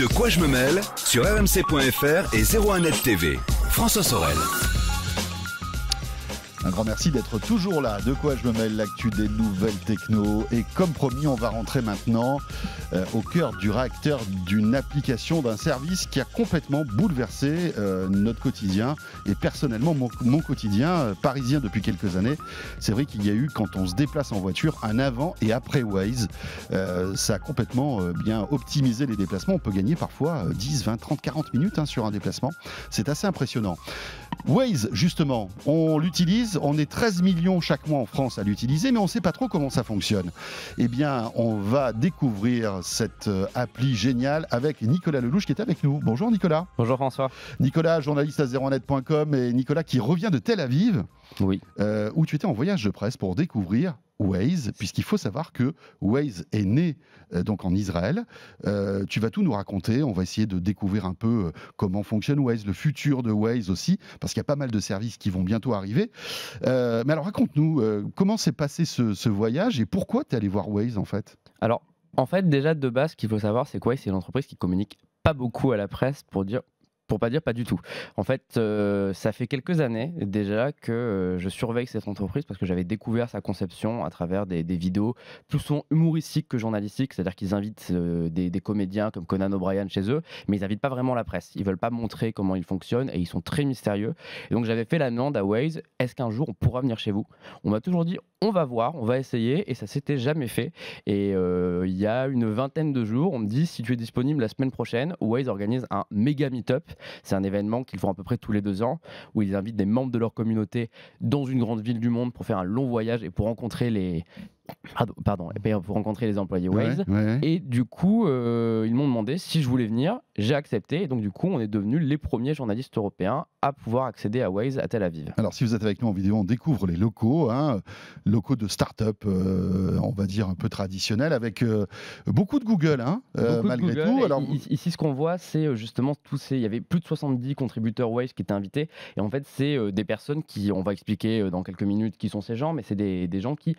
De quoi je me mêle sur rmc.fr et 01net TV. François Sorel. Un grand merci d'être toujours là. De quoi je me mêle, l'actu des nouvelles techno. Et comme promis, on va rentrer maintenant au cœur du réacteur d'une application, d'un service qui a complètement bouleversé notre quotidien. Et personnellement, mon quotidien parisien depuis quelques années. C'est vrai qu'il y a eu, quand on se déplace en voiture, un avant et après Waze. Ça a complètement bien optimisé les déplacements. On peut gagner parfois 10, 20, 30, 40 minutes sur un déplacement. C'est assez impressionnant. Waze, justement, on l'utilise. On est 13 millions chaque mois en France à l'utiliser, mais on ne sait pas trop comment ça fonctionne. Eh bien, on va découvrir cette appli géniale avec Nicolas Lelouch qui est avec nous. Bonjour Nicolas. Bonjour François. Nicolas, journaliste à 01net.com, et Nicolas qui revient de Tel Aviv, oui. Où tu étais en voyage de presse pour découvrir Waze, puisqu'il faut savoir que Waze est né donc en Israël. Tu vas tout nous raconter, on va essayer de découvrir un peu comment fonctionne Waze, le futur de Waze aussi, parce qu'il y a pas mal de services qui vont bientôt arriver. Mais alors raconte-nous, comment s'est passé ce voyage et pourquoi tu es allé voir Waze en fait ? Alors, en fait, déjà de base, ce qu'il faut savoir, c'est que Waze, c'est une entreprise qui communique pas beaucoup à la presse pour pas dire pas du tout. En fait, ça fait quelques années déjà que je surveille cette entreprise parce que j'avais découvert sa conception à travers des vidéos plus souvent humoristiques que journalistiques, c'est-à-dire qu'ils invitent des comédiens comme Conan O'Brien chez eux, mais ils n'invitent pas vraiment la presse. Ils veulent pas montrer comment ils fonctionnent et ils sont très mystérieux. Et donc j'avais fait la demande à Waze, est-ce qu'un jour on pourra venir chez vous ? On m'a toujours dit, on va voir, on va essayer, et ça s'était jamais fait. Et il y a une vingtaine de jours, on me dit, si tu es disponible la semaine prochaine, Waze organise un méga meet-up. C'est un événement qu'ils font à peu près tous les 2 ans, où ils invitent des membres de leur communauté dans une grande ville du monde pour faire un long voyage et pour rencontrer les employés Waze. Ouais. Et du coup, ils m'ont demandé si je voulais venir. J'ai accepté. Et donc, du coup, on est devenus les premiers journalistes européens à pouvoir accéder à Waze à Tel Aviv. Alors, si vous êtes avec nous en vidéo, on découvre les locaux, locaux de start-up, on va dire un peu traditionnels, avec beaucoup de Google, malgré Google. tout. Alors, ici, ce qu'on voit, c'est justement il y avait plus de 70 contributeurs Waze qui étaient invités. Et en fait, c'est des personnes qui, on va expliquer dans quelques minutes qui sont ces gens, mais c'est des gens qui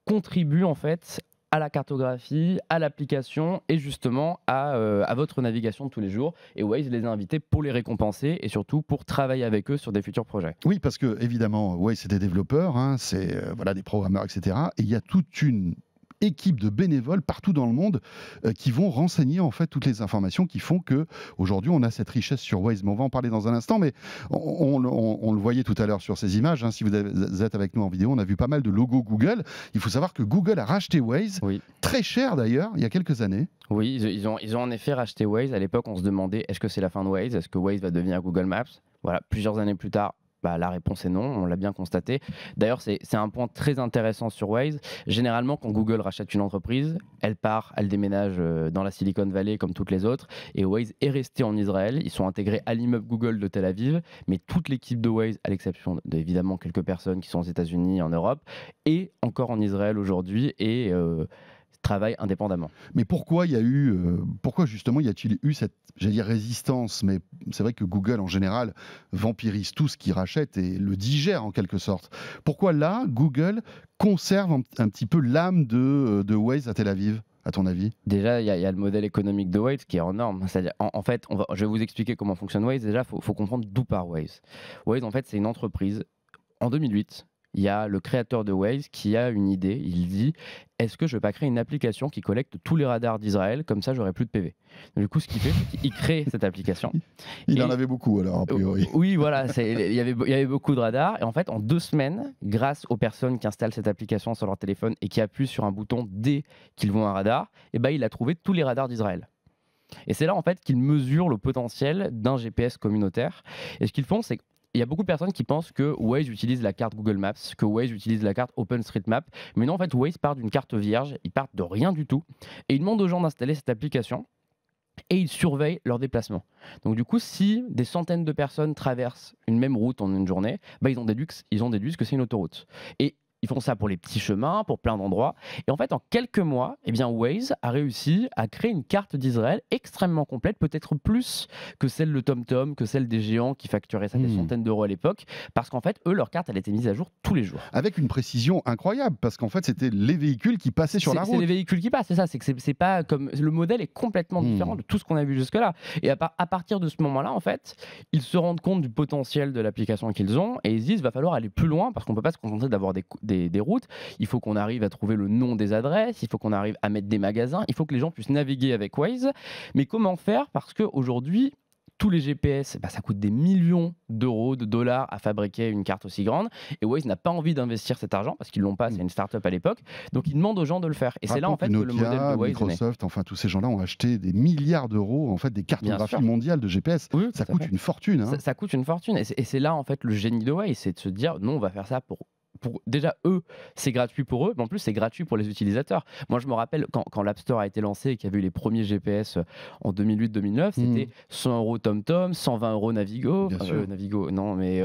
contribuent en fait à la cartographie, à l'application et justement à votre navigation de tous les jours. Et Waze les a invités pour les récompenser et surtout pour travailler avec eux sur des futurs projets. Oui, parce que évidemment, Waze, c'est des développeurs, c'est des programmeurs, etc. Et il y a toute une équipe de bénévoles partout dans le monde qui vont renseigner en fait toutes les informations qui font que aujourd'hui on a cette richesse sur Waze. Mais on va en parler dans un instant, mais on le voyait tout à l'heure sur ces images, si vous êtes avec nous en vidéo, on a vu pas mal de logos Google. Il faut savoir que Google a racheté Waze, très cher d'ailleurs, il y a quelques années. Oui, ils ont en effet racheté Waze. À l'époque, on se demandait, est-ce que c'est la fin de Waze ? Est-ce que Waze va devenir Google Maps ? Voilà, plusieurs années plus tard, la réponse est non, on l'a bien constaté. D'ailleurs, c'est un point très intéressant sur Waze. Généralement, quand Google rachète une entreprise, elle déménage dans la Silicon Valley comme toutes les autres. Et Waze est resté en Israël. Ils sont intégrés à l'immeuble Google de Tel Aviv. Mais toute l'équipe de Waze, à l'exception d'évidemment quelques personnes qui sont aux États-Unis, en Europe, est encore en Israël aujourd'hui et travaille indépendamment. Mais pourquoi justement y a-t-il eu cette, résistance ? Mais c'est vrai que Google en général vampirise tout ce qu'il rachète et le digère en quelque sorte. Pourquoi là, Google conserve un petit peu l'âme de Waze à Tel Aviv, à ton avis ? Déjà, il y a le modèle économique de Waze qui est énorme. C'est-à-dire, en fait, je vais vous expliquer comment fonctionne Waze. Déjà, il faut comprendre d'où part Waze. Waze, en fait, c'est une entreprise. En 2008, il y a le créateur de Waze qui a une idée. Il dit, est-ce que je ne vais pas créer une application qui collecte tous les radars d'Israël, comme ça j'aurai plus de PV. Donc, du coup, ce qu'il fait, c'est qu'il crée cette application. Il en avait beaucoup alors, a priori. Oui, voilà, il y avait beaucoup de radars. Et en fait, en 2 semaines, grâce aux personnes qui installent cette application sur leur téléphone et qui appuient sur un bouton dès qu'ils voient un radar, il a trouvé tous les radars d'Israël. Et c'est là en fait qu'ils mesurent le potentiel d'un GPS communautaire. Et ce qu'ils font, c'est il y a beaucoup de personnes qui pensent que Waze utilise la carte Google Maps, que Waze utilise la carte OpenStreetMap. Mais non, en fait, Waze part d'une carte vierge, ils partent de rien du tout. Et ils demandent aux gens d'installer cette application et ils surveillent leurs déplacements. Donc du coup, si des centaines de personnes traversent une même route en une journée, ils ont déduit que c'est une autoroute. Et ils font ça pour les petits chemins, pour plein d'endroits. Et en fait, en quelques mois, eh bien, Waze a réussi à créer une carte d'Israël extrêmement complète, peut-être plus que celle de TomTom, que celle des géants qui facturaient ça des centaines d'euros à l'époque, parce qu'en fait, eux, leur carte, elle était mise à jour tous les jours. Avec une précision incroyable, parce qu'en fait, c'était les véhicules qui passaient sur la route. C'est les véhicules qui passent, c'est ça. C'est pas comme le modèle est complètement différent de tout ce qu'on a vu jusque-là. Et à partir de ce moment-là, en fait, ils se rendent compte du potentiel de l'application qu'ils ont et ils se disent, va falloir aller plus loin parce qu'on peut pas se contenter d'avoir des routes. Il faut qu'on arrive à trouver le nom des adresses, il faut qu'on arrive à mettre des magasins, il faut que les gens puissent naviguer avec Waze. Mais comment faire? Parce qu'aujourd'hui, tous les GPS, ça coûte des millions d'euros, de dollars à fabriquer une carte aussi grande. Et Waze n'a pas envie d'investir cet argent parce qu'ils l'ont pas, c'est une start-up à l'époque. Donc ils demandent aux gens de le faire. Et c'est là en fait que le modèle de Waze Microsoft, enfin tous ces gens-là ont acheté des milliards d'euros, en fait, des cartographies mondiales de GPS. Oui, ça coûte une fortune. Hein. Ça coûte une fortune. Et c'est là en fait le génie de Waze, c'est de se dire non, on va faire ça pour déjà eux, c'est gratuit pour eux, mais en plus c'est gratuit pour les utilisateurs. Moi je me rappelle quand l'App Store a été lancé et qu'il y avait eu les premiers GPS en 2008-2009, c'était 100 € TomTom, 120 € Navigo. Navigo, non mais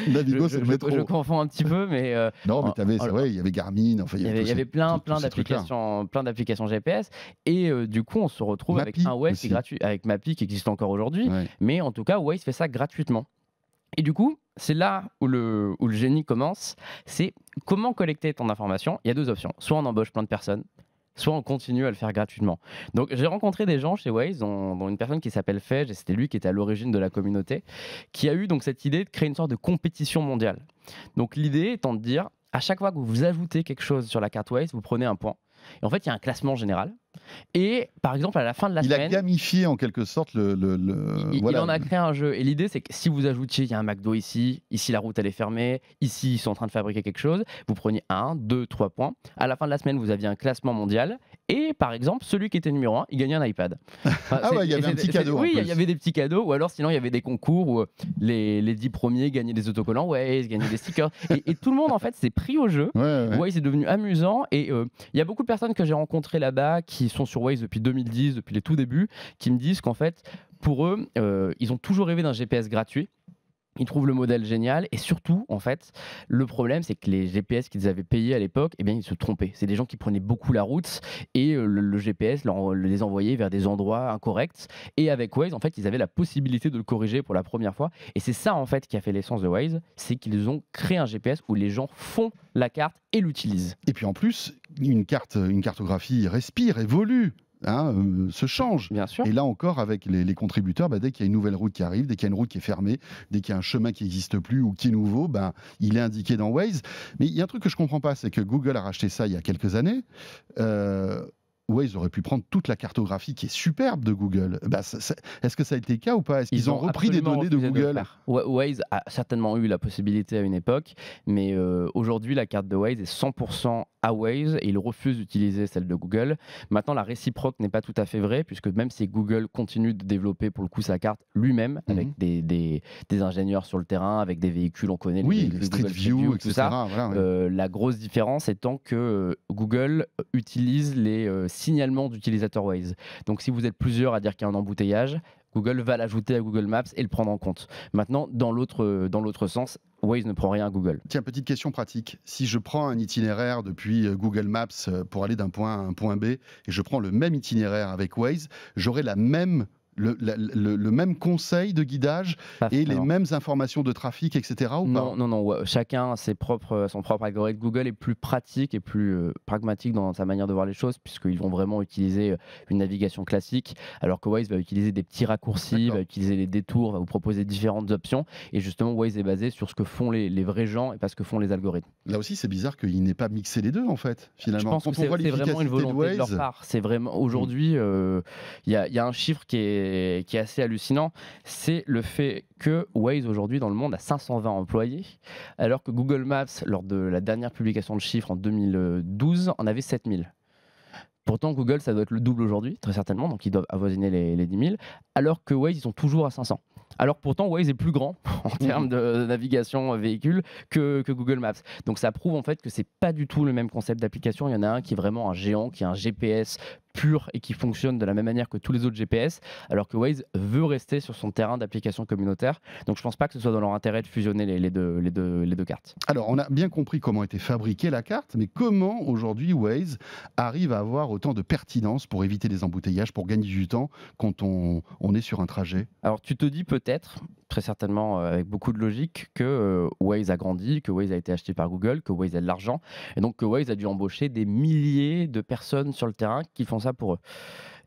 Navigo c'est le métro. Je confonds un petit peu, mais non mais il y avait Garmin, enfin il y avait plein d'applications GPS et du coup on se retrouve Mappy avec un Waze aussi. qui est gratuit, avec Mappy qui existe encore aujourd'hui, mais en tout cas Waze fait ça gratuitement. Et du coup, c'est là où le génie commence, c'est comment collecter ton information. Il y a deux options, soit on embauche plein de personnes, soit on continue à le faire gratuitement. Donc j'ai rencontré des gens chez Waze, dont une personne qui s'appelle Fej, et c'était lui qui était à l'origine de la communauté, qui a eu donc cette idée de créer une sorte de compétition mondiale. Donc l'idée étant de dire, à chaque fois que vous ajoutez quelque chose sur la carte Waze, vous prenez un point. Et en fait, il y a un classement général. Et par exemple, à la fin de la semaine... Il a gamifié en quelque sorte il en a créé un jeu. Et l'idée, c'est que si vous ajoutiez, il y a un McDo ici la route elle est fermée, ici ils sont en train de fabriquer quelque chose, vous preniez 1, 2, 3 points. À la fin de la semaine, vous aviez un classement mondial. Et par exemple, celui qui était numéro 1, il gagnait un iPad. Il y avait un petit cadeau. Oui, il y avait des petits cadeaux. Ou alors sinon, il y avait des concours où les 10 premiers gagnaient des autocollants Waze, gagnaient des stickers. et tout le monde, en fait, s'est pris au jeu. Waze est devenu amusant. Et il y a beaucoup de personnes que j'ai rencontrées là-bas qui sont sur Waze depuis 2010, depuis les tout débuts, qui me disent qu'en fait, pour eux, ils ont toujours rêvé d'un GPS gratuit. Ils trouvent le modèle génial et surtout, en fait, le problème, c'est que les GPS qu'ils avaient payés à l'époque, eh bien, ils se trompaient. C'est des gens qui prenaient beaucoup la route et le GPS les envoyait vers des endroits incorrects. Et avec Waze, en fait, ils avaient la possibilité de le corriger pour la première fois. Et c'est ça, en fait, qui a fait l'essence de Waze, c'est qu'ils ont créé un GPS où les gens font la carte et l'utilisent. Et puis en plus, une cartographie respire, évolue. Se change. Bien sûr. Et là encore, avec les contributeurs, dès qu'il y a une nouvelle route qui arrive, dès qu'il y a une route qui est fermée, dès qu'il y a un chemin qui n'existe plus ou qui est nouveau, il est indiqué dans Waze. Mais il y a un truc que je ne comprends pas, c'est que Google a racheté ça il y a quelques années. Waze aurait pu prendre toute la cartographie qui est superbe de Google. Est-ce que ça a été le cas ou pas? Est-ce qu'ils ont repris des données de Google? Waze a certainement eu la possibilité à une époque, mais aujourd'hui, la carte de Waze est 100% à Waze et ils refusent d'utiliser celle de Google. Maintenant, la réciproque n'est pas tout à fait vraie, puisque même si Google continue de développer pour le coup sa carte lui-même, avec des ingénieurs sur le terrain, avec des véhicules, on connaît les Street View, tout ça, la grosse différence étant que Google utilise les signalement d'utilisateurs Waze. Donc si vous êtes plusieurs à dire qu'il y a un embouteillage, Google va l'ajouter à Google Maps et le prendre en compte. Maintenant, dans l'autre sens, Waze ne prend rien à Google. Tiens, petite question pratique. Si je prends un itinéraire depuis Google Maps pour aller d'un point A à un point B et je prends le même itinéraire avec Waze, j'aurai le même conseil de guidage et les mêmes informations de trafic, etc. ou pas? Non. Chacun a son propre algorithme. Google est plus pratique et plus pragmatique dans sa manière de voir les choses, puisqu'ils vont vraiment utiliser une navigation classique, alors que Waze va utiliser des petits raccourcis, va utiliser les détours, va vous proposer différentes options. Et justement, Waze est basé sur ce que font les vrais gens et pas ce que font les algorithmes. Là aussi, c'est bizarre qu'il n'ait pas mixé les deux, en fait, finalement. Je pense que c'est vraiment une volonté de leur part. C'est vraiment, aujourd'hui, il y a un chiffre qui est assez hallucinant, c'est le fait que Waze aujourd'hui dans le monde a 520 employés, alors que Google Maps, lors de la dernière publication de chiffres en 2012, en avait 7000. Pourtant, Google, ça doit être le double aujourd'hui, très certainement, donc ils doivent avoisiner les 10 000, alors que Waze, ils sont toujours à 500. Alors pourtant, Waze est plus grand en termes de navigation véhicule que Google Maps. Donc ça prouve en fait que c'est pas du tout le même concept d'application. Il y en a un qui est vraiment un géant, qui est un GPS pur et qui fonctionne de la même manière que tous les autres GPS, alors que Waze veut rester sur son terrain d'application communautaire. Donc je pense pas que ce soit dans leur intérêt de fusionner les deux cartes. Alors, on a bien compris comment était fabriquée la carte, mais comment aujourd'hui Waze arrive à avoir autant de pertinence pour éviter les embouteillages, pour gagner du temps quand on est sur un trajet? Alors tu te dis peut-être, très certainement avec beaucoup de logique, que Waze a grandi, que Waze a été acheté par Google, que Waze a de l'argent, et donc que Waze a dû embaucher des milliers de personnes sur le terrain qui font ça pour eux.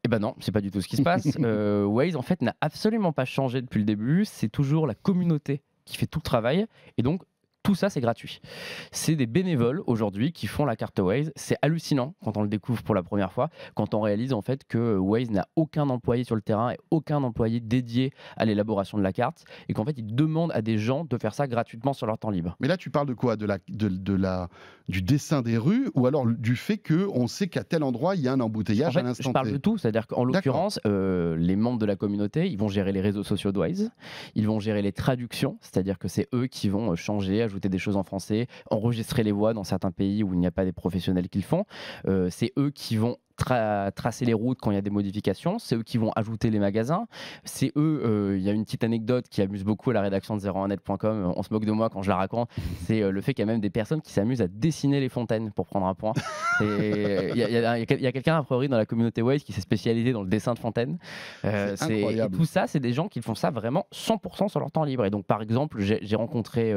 Eh ben non, c'est pas du tout ce qui se passe. Waze en fait n'a absolument pas changé depuis le début, c'est toujours la communauté qui fait tout le travail, et donc tout ça, c'est gratuit. C'est des bénévoles aujourd'hui qui font la carte Waze. C'est hallucinant quand on le découvre pour la première fois, quand on réalise en fait que Waze n'a aucun employé sur le terrain et aucun employé dédié à l'élaboration de la carte, et qu'en fait, ils demandent à des gens de faire ça gratuitement sur leur temps libre. Mais là, tu parles de quoi? Du dessin des rues, ou alors du fait qu'on sait qu'à tel endroit, il y a un embouteillage à l'instant T? Je parle de tout, c'est-à-dire qu'en l'occurrence, les membres de la communauté, ils vont gérer les réseaux sociaux de Waze, ils vont gérer les traductions, c'est-à-dire que c'est eux qui vont changer, ajouter des choses en français, enregistrer les voix dans certains pays où il n'y a pas des professionnels qui le font. C'est eux qui vont tracer les routes quand il y a des modifications, c'est eux qui vont ajouter les magasins, c'est eux, il y a une petite anecdote qui amuse beaucoup à la rédaction de 01net.com, on se moque de moi quand je la raconte, c'est le fait qu'il y a même des personnes qui s'amusent à dessiner les fontaines pour prendre un point. Il y a quelqu'un a priori dans la communauté Waze qui s'est spécialisé dans le dessin de fontaines. C'est incroyable. Et tout ça, c'est des gens qui font ça vraiment 100% sur leur temps libre. Et donc par exemple, j'ai rencontré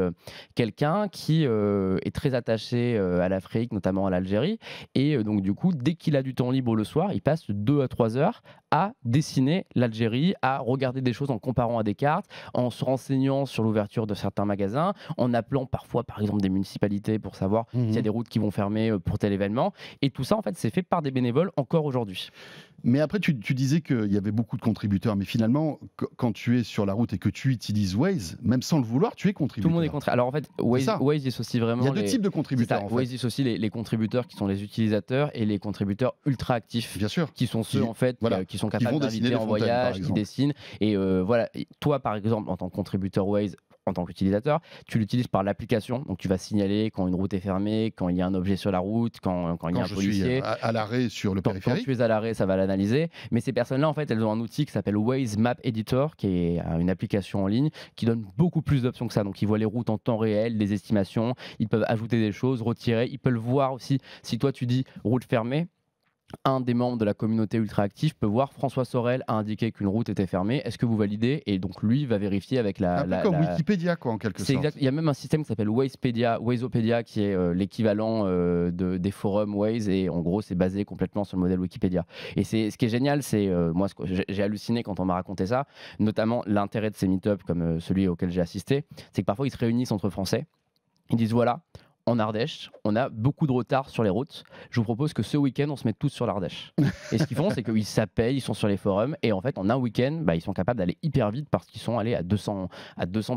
quelqu'un qui est très attaché à l'Afrique, notamment à l'Algérie, et donc du coup, dès qu'il a du temps libre le soir, il passe 2 à 3 heures à dessiner l'Algérie, à regarder des choses en comparant à des cartes, en se renseignant sur l'ouverture de certains magasins, en appelant parfois par exemple des municipalités pour savoir s'il y a des routes qui vont fermer pour tel événement. Et tout ça en fait c'est fait par des bénévoles encore aujourd'hui. Mais après, tu disais qu'il y avait beaucoup de contributeurs, mais finalement, quand tu es sur la route et que tu utilises Waze, même sans le vouloir, tu es contributeur. Tout le monde est contributeur. Alors en fait, Waze dissocie vraiment. Il y a deux types de contributeurs. En fait. Waze dissocie les contributeurs qui sont les utilisateurs et les contributeurs ultra actifs. Bien sûr. Qui sont ceux en fait qui sont capables d'inviter en voyage, qui dessinent. Et voilà, toi par exemple, en tant que contributeur Waze, en tant qu'utilisateur, tu l'utilises par l'application, donc tu vas signaler quand une route est fermée, quand il y a un objet sur la route, quand il y a un policier. Quand je suis à l'arrêt sur le périphérique. Quand tu es à l'arrêt, ça va l'analyser. Mais ces personnes-là, en fait, elles ont un outil qui s'appelle Waze Map Editor, qui est une application en ligne qui donne beaucoup plus d'options que ça. Donc ils voient les routes en temps réel, des estimations, ils peuvent ajouter des choses, retirer, ils peuvent voir aussi si toi tu dis route fermée. Un des membres de la communauté ultra active peut voir François Sorel a indiqué qu'une route était fermée. Est-ce que vous validez? Et donc lui va vérifier avec la. Un peu comme Wikipédia, quoi, en quelque sorte. Exact. Il y a même un système qui s'appelle Wazeopedia, qui est l'équivalent des forums Waze. Et en gros, c'est basé complètement sur le modèle Wikipédia. Et ce qui est génial, c'est moi, j'ai halluciné quand on m'a raconté ça, notamment l'intérêt de ces meet-ups comme celui auquel j'ai assisté, c'est que parfois ils se réunissent entre Français. Ils disent voilà. En Ardèche, on a beaucoup de retard sur les routes. Je vous propose que ce week-end, on se mette tous sur l'Ardèche. Et ce qu'ils font, c'est qu'ils s'appellent, ils sont sur les forums, et en fait, en un week-end, ils sont capables d'aller hyper vite parce qu'ils sont allés à 200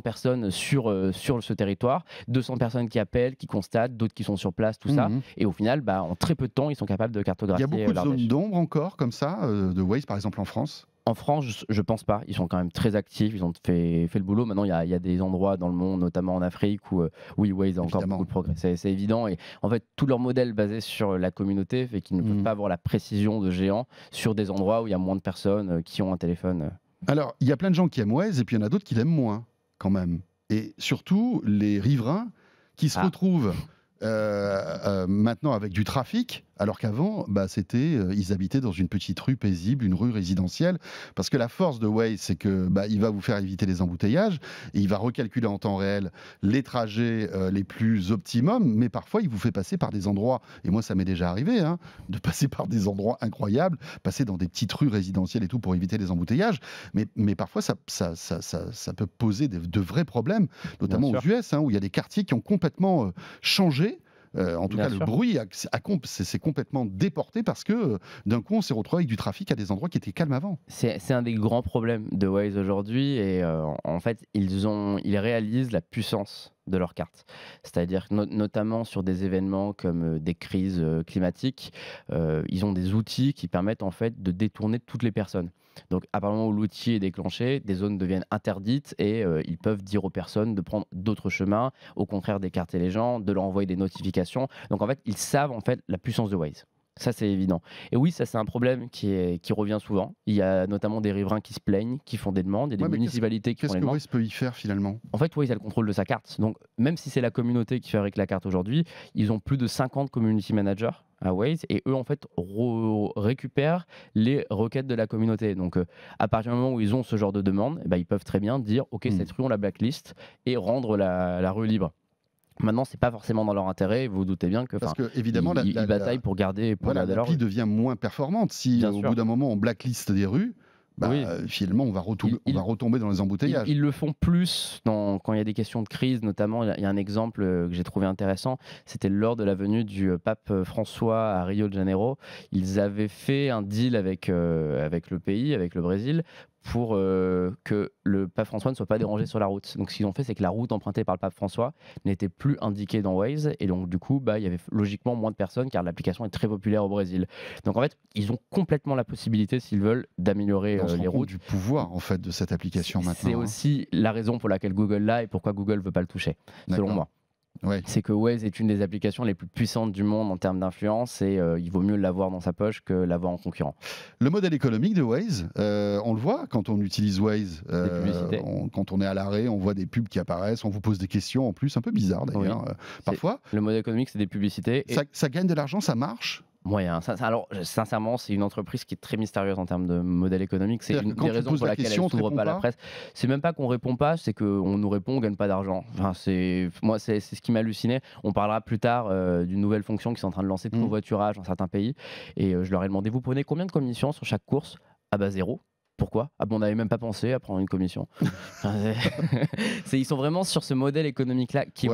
personnes sur ce territoire, 200 personnes qui appellent, qui constatent, d'autres qui sont sur place, tout ça. Et au final, en très peu de temps, ils sont capables de cartographier l'Ardèche. Il y a beaucoup de zones d'ombre encore, comme ça, de Waze, par exemple, en France? En France, je pense pas. Ils sont quand même très actifs. Ils ont fait le boulot. Maintenant, il y a des endroits dans le monde, notamment en Afrique, où oui, Waze a encore beaucoup de progrès. C'est évident. Et en fait, tout leur modèle basé sur la communauté fait qu'ils ne peuvent pas avoir la précision de géants sur des endroits où il y a moins de personnes qui ont un téléphone. Alors, il y a plein de gens qui aiment Waze et puis il y en a d'autres qui l'aiment moins, quand même. Et surtout, les riverains qui se retrouvent maintenant avec du trafic, alors qu'avant, ils habitaient dans une petite rue paisible, une rue résidentielle, parce que la force de Waze, c'est que il va vous faire éviter les embouteillages, et il va recalculer en temps réel les trajets les plus optimums, mais parfois il vous fait passer par des endroits, et moi ça m'est déjà arrivé, de passer par des endroits incroyables, passer dans des petites rues résidentielles et tout pour éviter les embouteillages, mais parfois ça peut poser de vrais problèmes, notamment aux US, où il y a des quartiers qui ont complètement changé. En tout cas, le bruit s'est complètement déporté parce que d'un coup, on s'est retrouvé avec du trafic à des endroits qui étaient calmes avant. C'est un des grands problèmes de Waze aujourd'hui et en fait, ils réalisent la puissance de leur carte. C'est-à-dire notamment sur des événements comme des crises climatiques, ils ont des outils qui permettent en fait de détourner toutes les personnes. Donc à partir du moment où l'outil est déclenché, des zones deviennent interdites et ils peuvent dire aux personnes de prendre d'autres chemins, au contraire d'écarter les gens, de leur envoyer des notifications. Donc en fait, ils savent en fait la puissance de Waze. Ça, c'est évident. Et oui, ça, c'est un problème qui revient souvent. Il y a notamment des riverains qui se plaignent, qui font des demandes, et des municipalités qui font des demandes. Qu'est-ce que Waze peut y faire finalement? En fait, Waze a le contrôle de sa carte. Donc, même si c'est la communauté qui fabrique la carte aujourd'hui, ils ont plus de 50 community managers à Waze, et eux, en fait, récupèrent les requêtes de la communauté. Donc, à partir du moment où ils ont ce genre de demande, ils peuvent très bien dire, OK, cette rue, on la blacklist, et rendre la rue libre. Maintenant, c'est pas forcément dans leur intérêt. Vous vous doutez bien que, parce que évidemment, ils bataillent pour garder. L'appli devient moins performante si au bout d'un moment on blacklist des rues. Finalement, on va retomber dans les embouteillages. Ils le font plus quand il y a des questions de crise, notamment. Il y a un exemple que j'ai trouvé intéressant. C'était lors de la venue du pape François à Rio de Janeiro. Ils avaient fait un deal avec le pays, avec le Brésil, pour que le pape François ne soit pas dérangé sur la route. Donc ce qu'ils ont fait, c'est que la route empruntée par le pape François n'était plus indiquée dans Waze, et donc du coup, il y avait logiquement moins de personnes, car l'application est très populaire au Brésil. Donc en fait, ils ont complètement la possibilité, s'ils veulent, d'améliorer les routes. Du pouvoir en fait de cette application maintenant. C'est aussi la raison pour laquelle Google l'a, et pourquoi Google veut pas le toucher, selon moi. Ouais. C'est que Waze est une des applications les plus puissantes du monde en termes d'influence, et il vaut mieux l'avoir dans sa poche que l'avoir en concurrent. Le modèle économique de Waze, on le voit quand on utilise Waze, quand on est à l'arrêt, on voit des pubs qui apparaissent, on vous pose des questions en plus, un peu bizarres d'ailleurs, parfois. Le modèle économique, c'est des publicités. Ça gagne de l'argent, ça marche? Moyen. Alors, sincèrement, c'est une entreprise qui est très mystérieuse en termes de modèle économique. C'est une des raisons pour laquelle elle ne s'ouvre pas à la presse. C'est même pas qu'on répond pas, c'est qu'on nous répond, on gagne pas d'argent. Enfin, c'est ce qui m'a halluciné. On parlera plus tard d'une nouvelle fonction qui est en train de lancer de covoiturage dans certains pays. Et je leur ai demandé, vous prenez combien de commissions sur chaque course? Ah bah 0. Pourquoi? On n'avait même pas pensé à prendre une commission. Ils sont vraiment sur ce modèle économique-là qui ils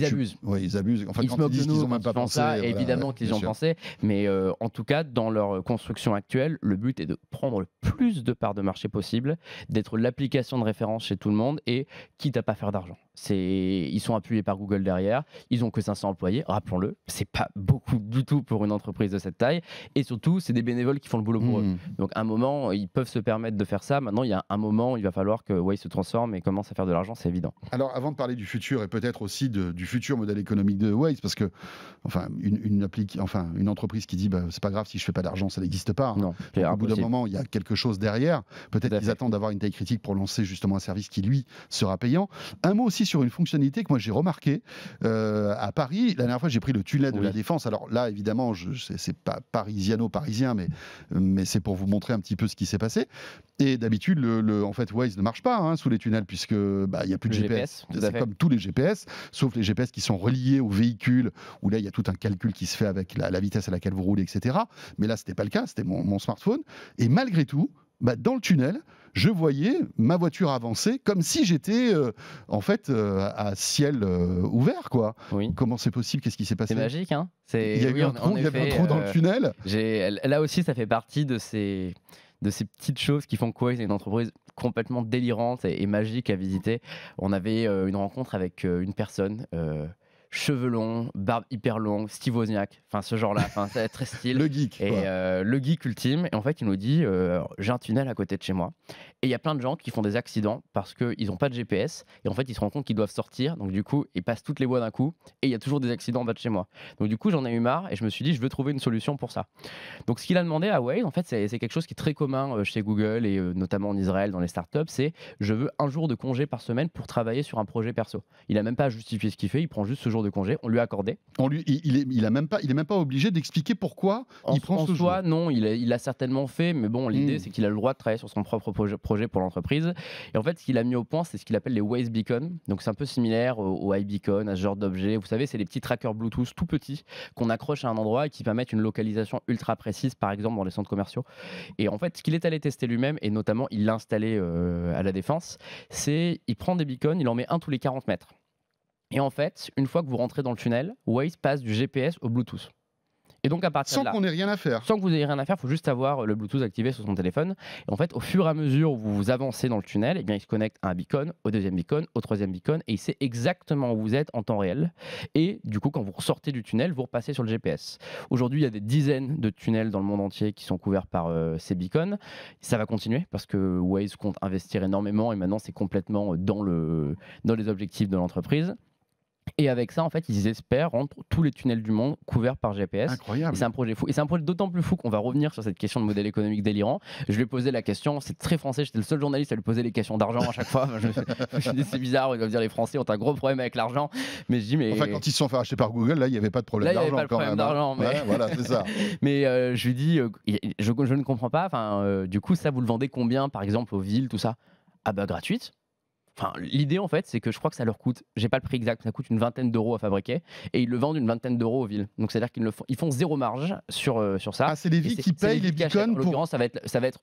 abusent. Ils abusent. Ils se moquent de nous, ils n'ont même pas pensé. Évidemment qu'ils y ont pensé, mais en tout cas, dans leur construction actuelle, le but est de prendre le plus de parts de marché possible, d'être l'application de référence chez tout le monde, et quitte à pas faire d'argent. Ils sont appuyés par Google derrière, ils ont que 500 employés, rappelons-le, c'est pas beaucoup du tout pour une entreprise de cette taille, et surtout, c'est des bénévoles qui font le boulot pour eux. Donc à un moment, ils peuvent se permettre de faire ça. Maintenant, il y a un moment, il va falloir que Waze se transforme et commence à faire de l'argent, c'est évident. Alors, avant de parler du futur, et peut-être aussi du futur modèle économique de Waze, parce que une entreprise qui dit c'est pas grave si je fais pas d'argent, ça n'existe pas. Non, au bout d'un moment, il y a quelque chose derrière. Peut-être qu'ils attendent d'avoir une taille critique pour lancer justement un service qui, lui, sera payant. Un mot aussi sur une fonctionnalité que moi j'ai remarqué à Paris. La dernière fois, j'ai pris le tunnel de la Défense. Alors là, évidemment, c'est pas parisiano-parisien, mais c'est pour vous montrer un petit peu ce qui s'est passé. Et d'habitude, en fait, Waze ne marche pas sous les tunnels, puisque il n'y a plus de GPS. C'est comme tous les GPS, sauf les GPS qui sont reliés au véhicule, où là, il y a tout un calcul qui se fait avec la vitesse à laquelle vous roulez, etc. Mais là, c'était pas le cas, c'était mon smartphone. Et malgré tout, dans le tunnel, je voyais ma voiture avancer comme si j'étais à ciel ouvert, quoi. Oui. Comment c'est possible? Qu'est-ce qui s'est passé? C'est magique, hein. Il y a eu un trou dans le tunnel. Là aussi, ça fait partie de ces petites choses qui font que Waze est une entreprise complètement délirante et magique à visiter. On avait une rencontre avec une personne, cheveux longs, barbe hyper longue, Steve Wozniak, ce genre-là, c'est très style. Le geek. Et le geek ultime. Et en fait, il nous dit, j'ai un tunnel à côté de chez moi. Et il y a plein de gens qui font des accidents parce qu'ils n'ont pas de GPS. Et en fait, ils se rendent compte qu'ils doivent sortir. Donc du coup, ils passent toutes les voies d'un coup. Et il y a toujours des accidents en bas de chez moi. Donc du coup, j'en ai eu marre et je me suis dit, je veux trouver une solution pour ça. Donc ce qu'il a demandé à Waze, en fait, c'est quelque chose qui est très commun chez Google et notamment en Israël, dans les startups, c'est je veux un jour de congé par semaine pour travailler sur un projet perso. Il n'a même pas à justifier ce qu'il fait, il prend juste ce jour de congé, on lui a accordé. Il est même pas obligé d'expliquer pourquoi il prend ce jour. Non, il a certainement fait, mais bon, l'idée c'est qu'il a le droit de travailler sur son propre projet pour l'entreprise. Et en fait, ce qu'il a mis au point, c'est ce qu'il appelle les Waze Beacon. Donc c'est un peu similaire au iBeacon, à ce genre d'objet. Vous savez, c'est les petits trackers Bluetooth tout petits qu'on accroche à un endroit et qui permettent une localisation ultra précise, par exemple dans les centres commerciaux. Et en fait, ce qu'il est allé tester lui-même, et notamment il l'a installé à la Défense, c'est il prend des beacons, il en met un tous les 40 mètres. Et en fait, une fois que vous rentrez dans le tunnel, Waze passe du GPS au Bluetooth. Et donc à partir de là, sans qu'on ait rien à faire. Sans que vous ayez rien à faire, il faut juste avoir le Bluetooth activé sur son téléphone. Et en fait, au fur et à mesure où vous avancez dans le tunnel, il se connecte à un beacon, au deuxième beacon, au troisième beacon, et il sait exactement où vous êtes en temps réel. Et du coup, quand vous ressortez du tunnel, vous repassez sur le GPS. Aujourd'hui, il y a des dizaines de tunnels dans le monde entier qui sont couverts par ces beacons. Ça va continuer parce que Waze compte investir énormément et maintenant, c'est complètement dans les objectifs de l'entreprise. Et avec ça, en fait, ils espèrent rendre tous les tunnels du monde couverts par GPS. Et Incroyable. c'est un projet fou. Et c'est un projet d'autant plus fou qu'on va revenir sur cette question de modèle économique délirant. Je lui ai posé la question, c'est très français, j'étais le seul journaliste à lui poser les questions d'argent à chaque fois. Je me suis dit, c'est bizarre, ils doivent dire les Français ont un gros problème avec l'argent. Mais je dis, mais. Enfin, quand ils se sont fait racheter par Google, là, il n'y avait pas de problème Là, il n'y avait d'argent pas de quand problème même. d'argent. Mais, Ouais, voilà, c'est ça. mais je lui dis, je ne comprends pas. Enfin, du coup, ça, vous le vendez combien, par exemple, aux villes, tout ça? Ah bah, gratuite. Enfin, l'idée en fait, c'est que je crois que ça leur coûte, j'ai pas le prix exact, ça coûte une vingtaine d'euros à fabriquer et ils le vendent une vingtaine d'euros aux villes. Donc c'est-à-dire ils font zéro marge sur ça. Ah, c'est les villes qui payent les beacons En pour. l'occurrence, ça va être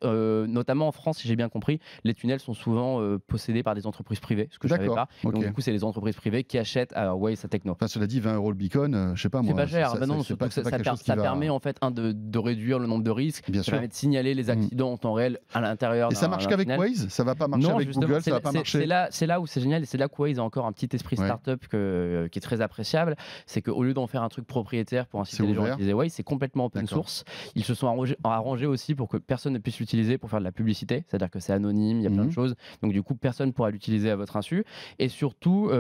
notamment en France, si j'ai bien compris, les tunnels sont souvent possédés par des entreprises privées, ce que je savais D'accord, pas. ok. Donc du coup, c'est les entreprises privées qui achètent à Waze sa techno. Enfin, cela dit, 20 € le beacon, je sais pas moi. C'est pas cher, bah non, c'est surtout que c'est pas quelque chose qui ça va- permet en fait de réduire le nombre de risques, Bien ça sûr. permet de signaler les accidents en temps réel à l'intérieur. Et ça marche qu'avec tunnel. Waze? Ça va pas marcher Non, avec justement, Google? Ça va pas marcher? c'est là où c'est génial et c'est là que Waze a encore un petit esprit Ouais. startup qui est très appréciable. C'est qu'au lieu d'en faire un truc propriétaire pour inciter C'est les gens à ouvert. utiliser Waze, c'est complètement open D'accord. source. Ils se sont arrangés aussi pour que personne ne puisse l'utiliser pour faire de la publicité, c'est-à-dire que c'est anonyme, il y a plein de choses. Donc du coup, personne pourra l'utiliser à votre insu. Et surtout,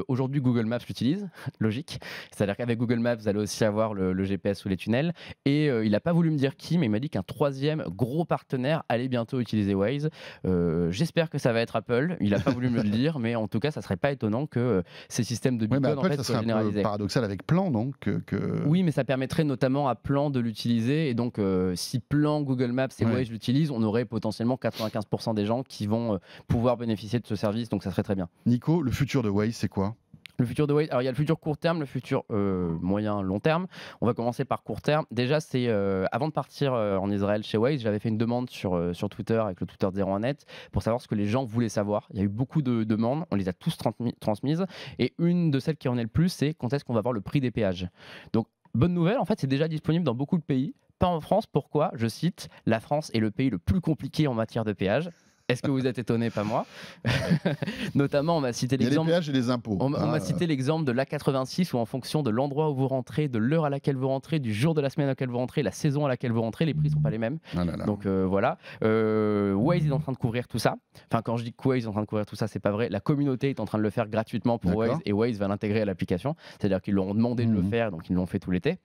aujourd'hui, Google Maps l'utilise, logique. C'est-à-dire qu'avec Google Maps, vous allez aussi avoir le GPS sous les tunnels. Et il n'a pas voulu me dire qui, mais il m'a dit qu'un troisième gros partenaire allait bientôt utiliser Waze. J'espère que ça va être Apple. Il n'a pas voulu me le dire, mais en tout cas, ça serait pas étonnant que ces systèmes de Ouais, mais beacon en Apple, fait ça soient serait un peu généralisés. paradoxal avec Plan, donc. Oui, mais ça permettrait notamment à Plan de l'utiliser. Et donc, si Plan, Google Maps et Ouais. Waze l'utilisent, on aurait potentiellement 95% des gens qui vont pouvoir bénéficier de ce service. Donc, ça serait très bien. Nico, le futur de Waze, c'est quoi? Le futur de Waze, alors il y a le futur court terme, le futur moyen, long terme. On va commencer par court terme. Déjà, c'est avant de partir en Israël chez Waze, j'avais fait une demande sur Twitter avec le Twitter de 01net pour savoir ce que les gens voulaient savoir. Il y a eu beaucoup de demandes, on les a tous transmises. Et une de celles qui en est le plus, c'est quand est-ce qu'on va voir le prix des péages. Donc, bonne nouvelle, en fait, c'est déjà disponible dans beaucoup de pays. Pas en France, pourquoi? Je cite, la France est le pays le plus compliqué en matière de péage. Est-ce que vous êtes étonné? Pas moi. Notamment, on m'a cité Il y a les l'exemple. péages et les impôts. On m'a cité l'exemple de l'A86 où en fonction de l'endroit où vous rentrez, de l'heure à laquelle vous rentrez, du jour de la semaine à laquelle vous rentrez, la saison à laquelle vous rentrez, les prix ne sont pas les mêmes. Ah là là. Donc voilà. Waze est en train de couvrir tout ça. Enfin, quand je dis que Waze est en train de couvrir tout ça, c'est pas vrai. La communauté est en train de le faire gratuitement pour D'accord. Waze et Waze va l'intégrer à l'application. C'est-à-dire qu'ils leur ont demandé de le faire, donc ils l'ont fait tout l'été.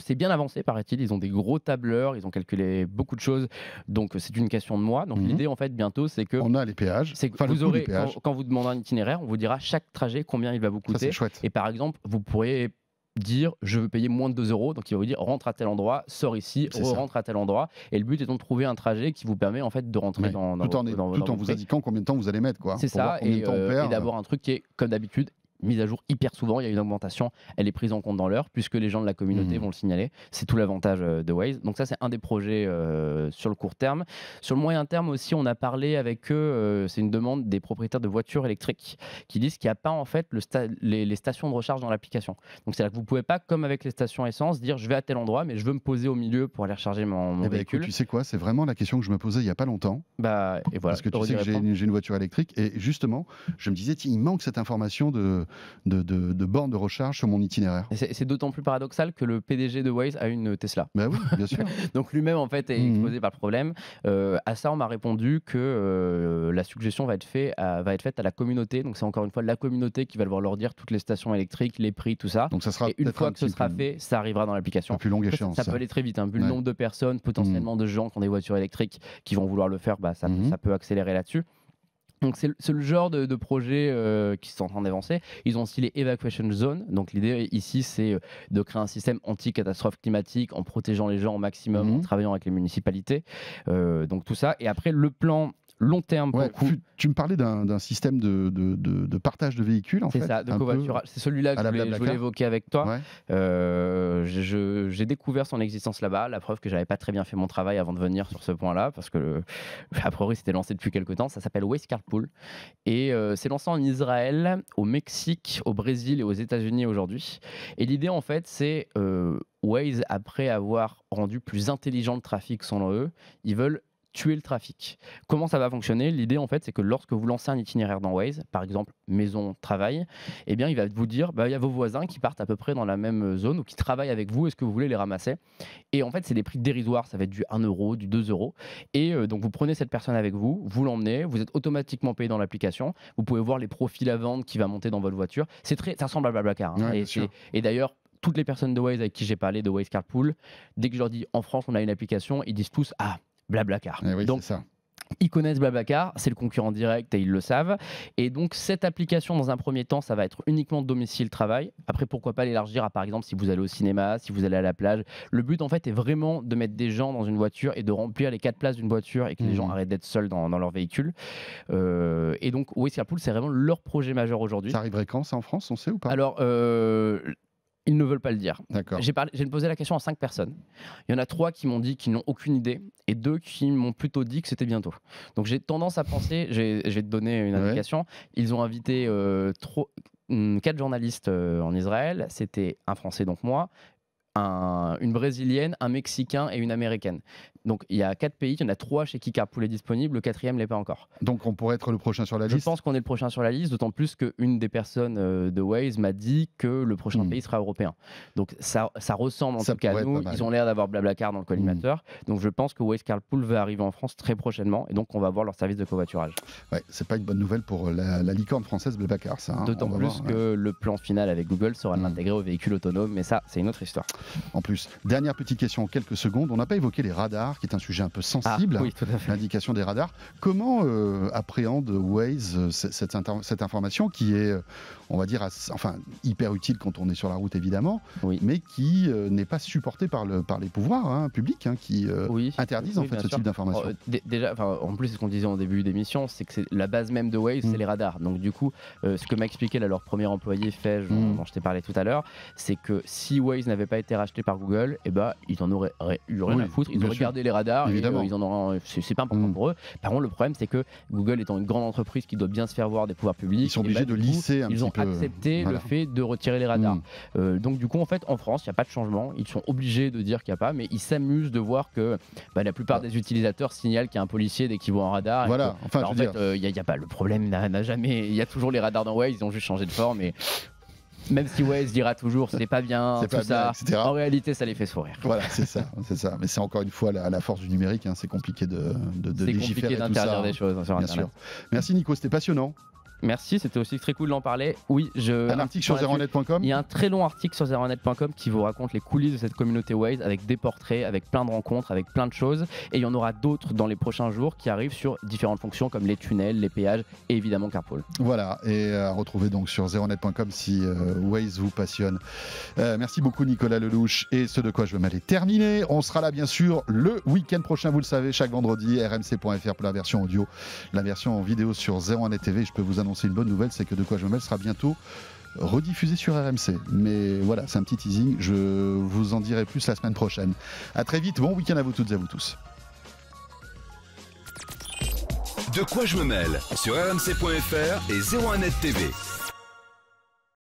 C'est bien avancé, paraît-il. Ils ont des gros tableurs, ils ont calculé beaucoup de choses. Donc c'est une question de mois. Donc l'idée, en fait, bientôt, c'est que On a les péages. c'est que Enfin, le vous coût des aurez, péages. quand vous demandez un itinéraire, on vous dira chaque trajet combien il va vous Ça, c'est coûter. chouette. Et par exemple, vous pourriez dire je veux payer moins de 2 euros, donc il va vous dire rentre à tel endroit, sors ici, C'est ça. rentre à tel endroit. Et le but étant de trouver un trajet qui vous permet en fait de rentrer Ouais. dans Tout en vos vous prix. indiquant combien de temps vous allez mettre, quoi. C'est pour voir ça, combien de temps on perd. et d'avoir un truc qui est comme d'habitude mise à jour hyper souvent, il y a une augmentation, elle est prise en compte dans l'heure puisque les gens de la communauté vont le signaler, c'est tout l'avantage de Waze. Donc ça c'est un des projets sur le court terme. Sur le moyen terme aussi, on a parlé avec eux, c'est une demande des propriétaires de voitures électriques qui disent qu'il n'y a pas en fait les stations de recharge dans l'application. Donc c'est-à-dire que vous ne pouvez pas, comme avec les stations essence, dire je vais à tel endroit mais je veux me poser au milieu pour aller recharger mon Eh ben, véhicule. écoute, tu sais quoi, c'est vraiment la question que je me posais il n'y a pas longtemps. Bah, et voilà, Parce que tu heureux sais d'y que j'ai répondre. une voiture électrique et justement, je me disais, tiens, il manque cette information de bornes de recharge sur mon itinéraire. Et c'est d'autant plus paradoxal que le PDG de Waze a une Tesla. Ben oui, bien sûr. Donc lui-même en fait est exposé par le problème. À ça on m'a répondu que la suggestion va être faite à la communauté. Donc c'est encore une fois la communauté qui va devoir leur dire toutes les stations électriques, les prix, tout ça. Donc ça sera Et une peut-être fois un que ce petit sera peu- fait, ça arrivera dans un l'application. peu plus longue Après, échéance. ça peut aller très vite, hein. Vu le Ouais. nombre de personnes, potentiellement de gens qui ont des voitures électriques qui vont vouloir le faire, bah, ça peut accélérer là-dessus. Donc c'est le genre de projet qui sont en train d'avancer. Ils ont aussi les evacuation zones. Donc l'idée ici c'est de créer un système anti-catastrophe climatique en protégeant les gens au maximum, en travaillant avec les municipalités. Donc tout ça. Et après le plan long terme pour Ouais, le coup. tu me parlais d'un système de partage de véhicules, en fait. C'est ça, de un peu covoiturage. C'est celui-là que à la je voulais Blablacar. évoquer avec toi. Ouais. J'ai découvert son existence là-bas, la preuve que j'avais pas très bien fait mon travail avant de venir sur ce point-là, parce que a priori c'était lancé depuis quelques temps. Ça s'appelle Waze Carpool et c'est lancé en Israël, au Mexique, au Brésil et aux États-Unis aujourd'hui. Et l'idée en fait c'est Waze, après avoir rendu plus intelligent le trafic selon eux, ils veulent tuer le trafic. Comment ça va fonctionner? L'idée, en fait, c'est que lorsque vous lancez un itinéraire dans Waze, par exemple maison, travail, eh bien, il va vous dire, il y a vos voisins qui partent à peu près dans la même zone ou qui travaillent avec vous, est-ce que vous voulez les ramasser? Et en fait, c'est des prix dérisoires, ça va être du 1 euro, du 2 euros. Et donc, vous prenez cette personne avec vous, vous l'emmenez, vous êtes automatiquement payé dans l'application, vous pouvez voir les profils à vendre qui va monter dans votre voiture. Ça ressemble à Blablacar. Hein. Ouais, Et d'ailleurs, toutes les personnes de Waze avec qui j'ai parlé de Waze Carpool, dès que je leur dis en France on a une application, ils disent tous Blablacar. Oui, donc c'est ça. Ils connaissent Blablacar, c'est le concurrent direct et ils le savent. Et donc cette application, dans un premier temps, ça va être uniquement domicile-travail. Après, pourquoi pas l'élargir à, par exemple, si vous allez au cinéma, si vous allez à la plage. Le but, en fait, est vraiment de mettre des gens dans une voiture et de remplir les 4 places d'une voiture et que les gens arrêtent d'être seuls dans leur véhicule. Et donc, Waze Carpool, c'est vraiment leur projet majeur aujourd'hui. Ça arriverait quand, ça, en France, on sait ou pas? Alors, ils ne veulent pas le dire. D'accord. J'ai posé la question à 5 personnes. Il y en a 3 qui m'ont dit qu'ils n'ont aucune idée et 2 qui m'ont plutôt dit que c'était bientôt. Donc j'ai tendance à penser, je vais te donner une indication, ils ont invité 4 journalistes en Israël, c'était un Français, donc moi, une Brésilienne, un Mexicain et une Américaine. Donc il y a 4 pays, il y en a 3 chez qui Carpool est disponible, le 4e l'est pas encore. Donc on pourrait être le prochain sur la liste? Je pense qu'on est le prochain sur la liste, d'autant plus qu'une des personnes de Waze m'a dit que le prochain pays sera européen. Donc ça ressemble en tout cas à nous, ils ont l'air d'avoir Blablacar dans le collimateur, donc je pense que Waze Carpool va arriver en France très prochainement et donc on va voir leur service de covoiturage. Ouais, c'est pas une bonne nouvelle pour la licorne française Blablacar, ça. Hein, d'autant plus que le plan final avec Google sera de l'intégrer au véhicule autonome, mais ça c'est une autre histoire. En plus, dernière petite question en quelques secondes, on n'a pas évoqué les radars, qui est un sujet un peu sensible, oui, tout à fait. L'indication des radars. Comment appréhende Waze cette information qui est, on va dire, hyper utile quand on est sur la route évidemment, mais qui n'est pas supportée par les pouvoirs publics qui interdisent en fait ce type d'information? Déjà, en plus, c'est ce qu'on disait en début d'émission, c'est que la base même de Waze, c'est les radars. Donc du coup, ce que m'a expliqué leur premier employé Fej, dont je t'ai parlé tout à l'heure, c'est que si Waze n'avait pas été racheté par Google, ils en auraient eu rien à foutre. Ils auraient gardé les radars. Évidemment. C'est pas important pour eux. Par contre, le problème, c'est que Google étant une grande entreprise qui doit bien se faire voir des pouvoirs publics, ils sont obligés de lisser un petit peu. Ils ont accepté le fait de retirer les radars. Donc du coup, en fait, en France, il n'y a pas de changement. Ils sont obligés de dire qu'il n'y a pas, mais ils s'amusent de voir que la plupart des utilisateurs signalent qu'il y a un policier dès qu'ils voient un radar. Voilà. En fait, il n'y a pas. Le problème n'a jamais. Il y a toujours les radars dans Waze. Ils ont juste changé de forme. Et même si Waze dira toujours c'est pas bien, tout ça, en réalité ça les fait sourire. Voilà, c'est ça. Mais c'est encore une fois la force du numérique, c'est compliqué de légiférer tout ça. C'est compliqué d'interdire des choses sur Internet. Bien sûr. Merci Nico, c'était passionnant. Merci, c'était aussi très cool d'en parler. Oui, un article sur zeronet.com. Il y a un très long article sur zeronet.com qui vous raconte les coulisses de cette communauté Waze avec des portraits, avec plein de rencontres, avec plein de choses. Et il y en aura d'autres dans les prochains jours qui arrivent sur différentes fonctions comme les tunnels, les péages et évidemment Carpool. Voilà, et à retrouver donc sur zeronet.com si Waze vous passionne. Merci beaucoup Nicolas Lelouch. Et ce de quoi je veux m'aller terminer. On sera là bien sûr le week-end prochain, vous le savez, chaque vendredi, rmc.fr pour la version audio, la version en vidéo sur Zeronet TV. Je peux vous annoncer une bonne nouvelle, c'est que De quoi je me mêle sera bientôt rediffusé sur RMC. Mais voilà, c'est un petit teasing, je vous en dirai plus la semaine prochaine. À très vite, bon week-end à vous toutes et à vous tous. De quoi je me mêle sur rmc.fr et 01net TV.